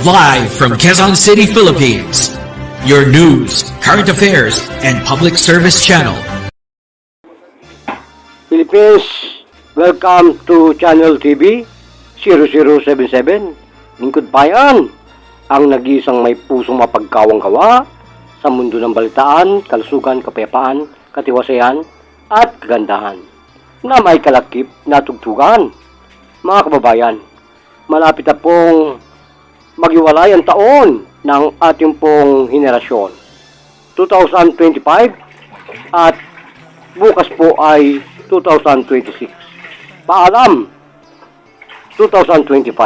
Live from Quezon City, Philippines. Your news, current affairs, and public service channel. Philippines, welcome to Channel TV 0077. Lingkod bayan, ang nag-iisang may pusong mapagkawang-gawa sa mundo ng balitaan, kalusugan, kapayapaan, katiwasayan, at kagandahan na may kalakip na tugtugan. Mga kababayan, malapit na pong maghiwalay ang taon ng ating pong henerasyon 2025 at bukas po ay 2026. Paalam 2025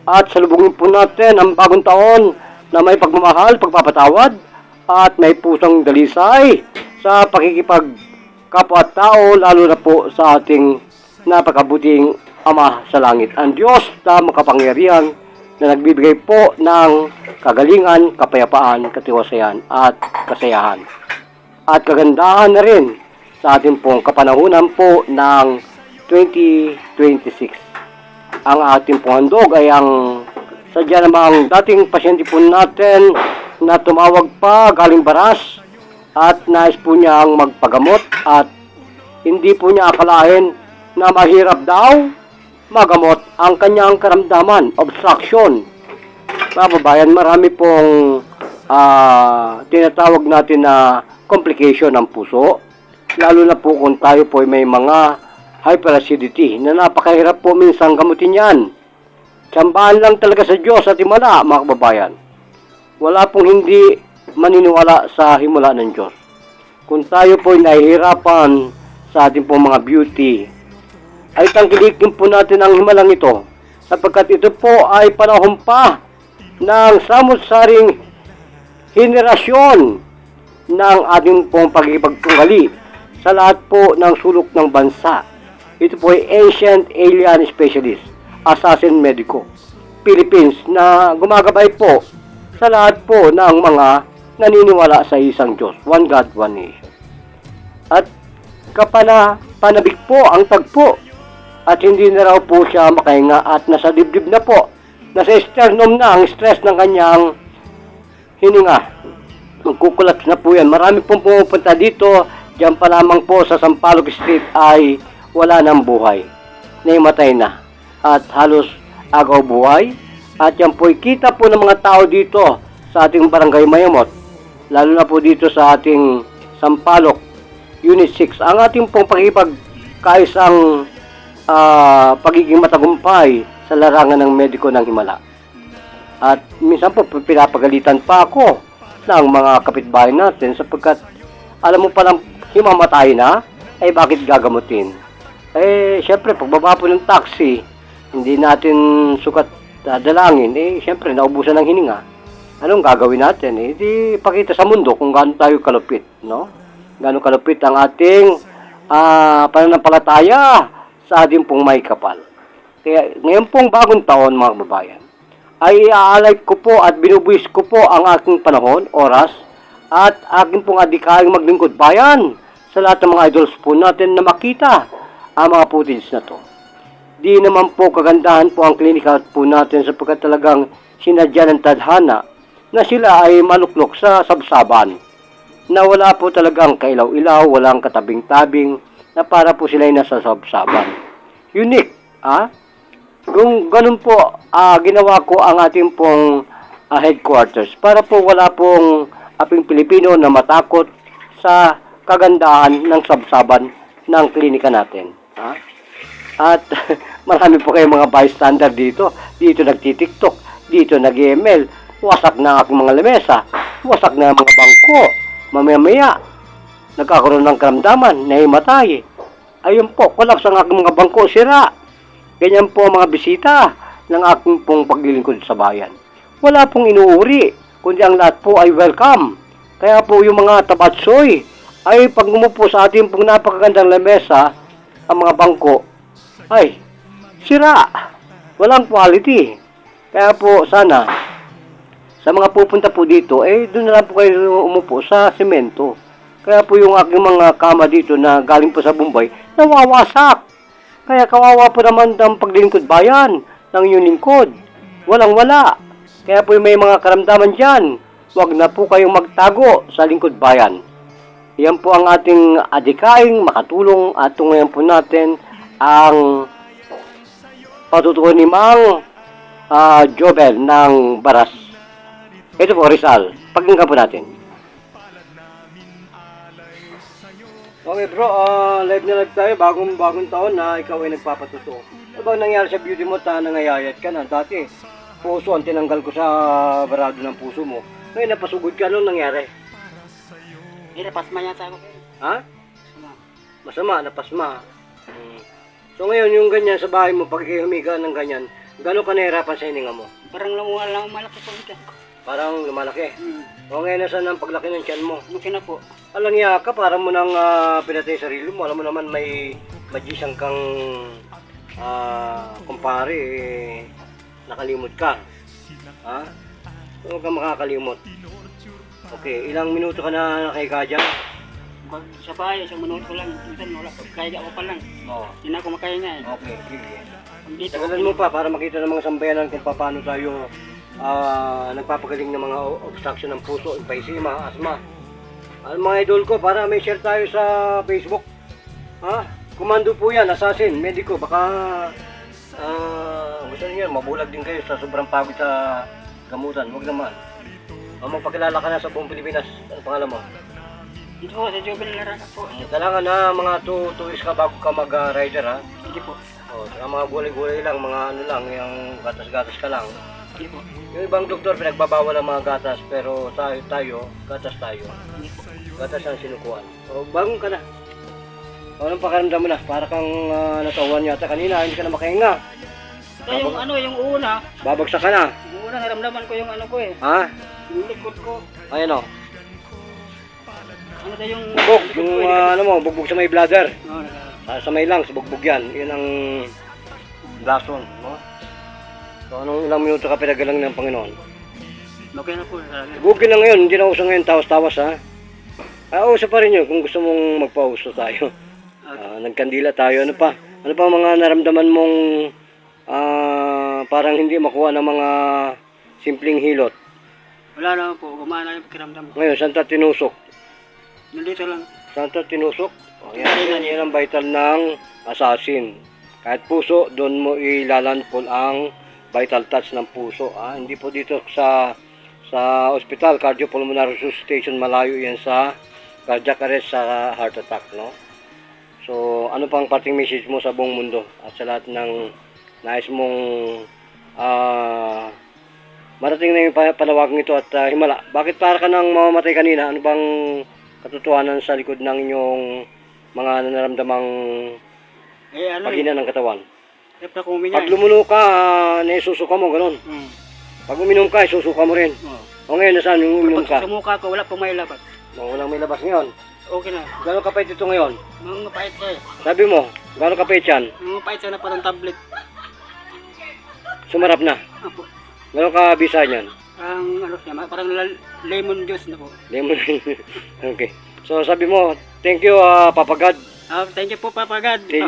at salubungin po natin ang bagong taon na may pagmamahal, pagpapatawad at may pusong dalisay sa pakikipagkapwa-tao, lalo na po sa ating napakabuting Ama sa langit, ang Diyos na makapangyarihan na nagbibigay po ng kagalingan, kapayapaan, katiwasayan at kasayahan at kagandahan na rin sa ating pong kapanahunan po ng 2026. Ang ating pong handog ay ang sadya namang dating pasyente po natin na tumawag pa galing Baras at nais po niya ang magpagamot at hindi po niya akalain na mahirap daw magamot ang kanyang karamdaman, obstruction. Mga babayan, marami pong tinatawag natin na complication ng puso, lalo na po kung tayo po may mga hyperacidity na napakahirap po minsan gamutin yan. Tsambahan lang talaga sa Diyos at himala, mga kababayan. Wala pong hindi maniniwala sa himala ng Diyos. Kung tayo po nahihirapan sa ating pong mga beauty, ay tangkilikin po natin ang himalang ito sapagkat ito po ay panahon pa ng samot-saring henerasyon ng ating pong pagkipagtunggali sa lahat po ng sulok ng bansa. Ito po ay Ancient Alien Specialist, Assassin Medico, Philippines na gumagabay po sa lahat po ng mga naniniwala sa isang Diyos, One God, One Nation. At panabik po ang tagpo at hindi na raw po siya makahinga at nasa dibdib na po. Nasa sternum na ang stress ng kanyang hininga. Magkukulaps na po yan. Marami pong pumupunta dito. Diyan pa lamang po sa Sampaloc Street ay wala ng buhay. Naimatay na. At halos agaw buhay. At yan po kita po ng mga tao dito sa ating barangay Mayamot. Lalo na po dito sa ating Sampaloc Unit 6. Ang ating pong pakipagkaisang pagiging matagumpay sa larangan ng mediko ng himala. At minsan po pinapagalitan pa ako ng mga kapitbahay natin sapagkat alam mo palang himamatay na, ay bakit gagamutin? Syempre pagbaba po ng taxi, hindi natin sukat dalangin, syempre naubusan ng hininga. Anong gagawin natin? Di pakita sa mundo kung gaano tayo kalupit, no? Gaano kalupit ang ating pananampalataya sa ating pong may kapal. Kaya ngayon pong bagong taon, mga babayan, ay iaalay ko po at binubuwis ko po ang aking panahon, oras, at aking pong adikayang maglingkod bayan sa lahat ng mga idols po natin na makita ang mga footage na to. Di naman po kagandahan po ang klinika po natin sapagkat talagang sinadya ng tadhana na sila ay maluklok sa sabsaban na wala po talagang kailaw-ilaw, walang katabing-tabing, na para po sila ay nasa sabsaban. Unique, Kung ganun po, ginawa ko ang ating pong headquarters para po wala pong aping Pilipino na matakot sa kagandahan ng sabsaban ng klinika natin. At marami po kayong mga bystander dito. Dito nagtitiktok, dito nag-ML, wasak na ang aking mga lamesa, wasak na ang mga bangko, mamaya nagkakaroon ng karamdaman, nahimatay. Ayun po, collapse ang aking mga bangko, sira. Ganyan po ang mga bisita ng aking pong paglilingkod sa bayan. Wala pong inuuri, kundi ang lahat po ay welcome. Kaya po yung mga tabatsoy ay pag umupo sa ating pong napakagandang lamesa, ang mga bangko ay sira. Walang quality. Kaya po sana sa mga pupunta po dito, doon na lang po kayo umupo sa semento. Kaya po yung aking mga kama dito na galing po sa Bombay, nawawasak. Kaya kawawa po naman ang paglilingkod bayan ng inyong lingkod. Walang-wala. Kaya po may mga karamdaman dyan, huwag na po kayong magtago sa lingkod bayan. Yan po ang ating adikaing makatulong at tungayan po natin ang patutuon ni Mang Jobel ng Baras. Ito po, Rizal. Pakinggan po natin. Okay bro, live na live tayo. Bagong taon na ikaw ay nagpapatuto. Ano bang nangyari sa beauty mo ta nangayayat ka na? Dati, puso ang tinanggal ko sa barado ng puso mo. Ngayon napasugod ka, anong nangyari? Napasma yata ako. Ha? Masama, napasma. So ngayon, yung ganyan sa bahay mo, pag humiga ng ganyan, gano'n ka nahirapan sa hininga mo? Parang lang malaki po ito. Parang lumalaki. O ngayon, nasaan ang paglaki ng tiyan mo? Mungkin na po. Alang iya ka, parang mo nang pinatay sarili mo. Alam mo naman may magician kang kumpare, nakalimot ka. Ha? Huwag kang makakalimot. Okay, ilang minuto ka na nakahiga dyan? Sa bahay, isang minuto lang. Minsan wala. Kaya ako pa lang. Oo. Hindi na ako makahinga eh. Okay, sige. Dito, Tagalan mo pa para makita ng mga sambayanan kung paano tayo nagpapagaling ng mga obstruction ng puso, emphysema, asthma. Mga idol ko, para may share tayo sa Facebook. Ha? Komando po yan, assassin, medico. Baka gusto niyo mabulag din kayo sa sobrang pagod sa gamutan. Huwag naman. Magpakilala ka na sa buong Pilipinas. Ano pangalan mo? dito po, sa Jobel Lara po. Kailangan na mga 2 weeks ka bago ka mag-rider ha. Hindi po. Saka mga gulay-gulay lang, mga ano lang, yung gatas-gatas ka lang. Hindi po. Yung ibang doktor pinagbabawal ang mga gatas, pero tayo, gatas tayo. Hindi po. Gatas ang sinukuan. O, bangon ka na. Anong pakaramdam mo na? Para kang natawan yata kanina, hindi ka na makahinga. So, yung una, Babagsak ka na. yung una naramdaman ko yung ano ko eh. Ha? Yung likod ko. Ayan o. Ano daw yung... Bugbog. Yung ano mo, bugbog sa may bladder. Oo, Sa may lang, sa bugbog yan. Yun ang blason. No? So, anong ilang minuto ka pinagalang ng Panginoon? okay na po. Bugin na ngayon, hindi na uso ngayon tawas-tawas ha. Uso pa rin yun kung gusto mong magpauso tayo. Nagkandila tayo. Ano pa? Ano pa mga naramdaman mong parang hindi makuha ng mga simpleng hilot? Wala naman po. Gumana yung pakiramdam ko. Ngayon, saan ta tinusok? Nandito lang. Saan ta tinusok? Yan ang vital ng assassin. Kahit puso, doon mo ilalanpol ang vital touch ng puso. Hindi po dito sa ospital, cardiopulmonary resuscitation, malayo yan sa cardiac arrest, sa heart attack, no? So, ano pang parting message mo sa buong mundo at sa lahat ng nais mong marating na yung panawagang ito at himala? Bakit para ka nang mamamatay kanina? Ano bang katotohanan sa likod ng inyong mga nararamdamang paghina ng katawan? Hirap na kung uminya. Pag lumuno ka, naisusuka mo, gano'n. Pag uminom ka, isusuka mo rin. O ngayon, nasaan yung uminom ka? Pag sa mukha ko, wala pong may labas. Walang may labas ngayon. Okay na. Gano'ng kapait ito ngayon? Mga pait siya eh. Sabi mo, gano'ng kapait yan? Mga pait siya na parang tablet. Sumarap na. Apo. Gano'ng kabisa niyan? Ang ano siya, parang lemon juice na po. Lemon. Okay. So sabi mo, thank you Papa God. Thank you po, Papa God. Si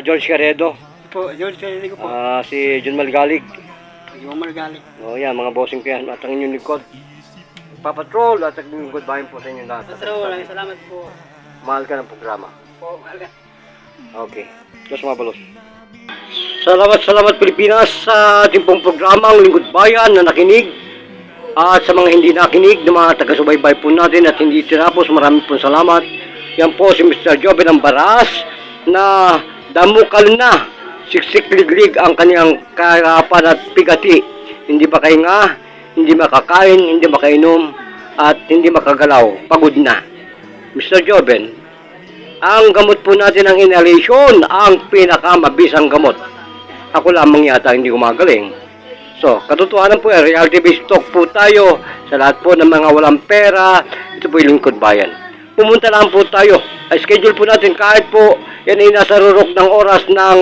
George Caredo. Po, George, hindi ko po. Si John Malgalig. Yung margali. O yan, mga bossing ko yan. At ang inyong likod. Papatrol at ang inyong good buying po sa inyong lahat. Maraming salamat po. Mahal ka ng programa. Po, mahal ka. Okay. Diyos mabalos. Salamat Pilipinas sa ating pong programang Lingkod Bayan na nakinig. At sa mga hindi nakinig na mga taga-subaybay po natin at hindi tinapos, maraming pong salamat. Yan po si Mr. Jobel ng Baras na damukal na. Siksik-liglig ang kanyang kahirapan at pigati. Hindi makahinga, hindi makakain, hindi makainom, at hindi makagalaw. Pagod na. Mr. Jobel, ang gamot po natin ng inhalation, ang pinakamabisang gamot. Ako lamang yata hindi gumagaling. So, katotohanan po, reality-based talk po tayo sa lahat po ng mga walang pera. Ito po yung Lingkod Bayan. Pumunta lang po tayo. Schedule po natin kahit po yan ay nasa rurok ng oras ng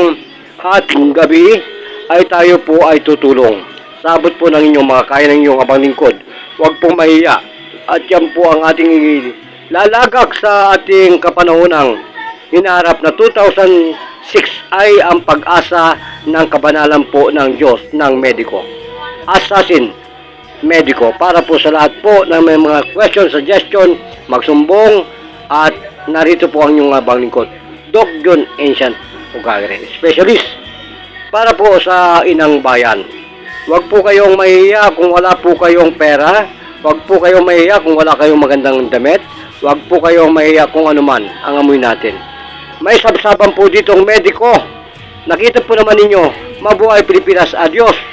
ating gabi, ay tayo po ay tutulong. Sabot po ng inyong mga kaya ng inyong abang lingkod. Huwag pong mahiya. At yan po ang ating lalagak sa ating kapanahonang hinaharap na 2006 ay ang pag-asa ng kabanalan po ng Diyos ng mediko. Assassin, Mediko. Para po sa lahat po na may mga question, suggestion, magsumbong, at narito po ang inyong abang lingkod, Doc John Ancient Ugagre, specialist para po sa inang bayan. Huwag po kayong mahiya kung wala po kayong pera, huwag po kayong mahiya kung wala kayong magandang damit, huwag po kayong mahiya kung ano man ang amoy natin. May sabsaban po ditong Mediko. Nakita po naman ninyo, mabuhay Pilipinas, adios!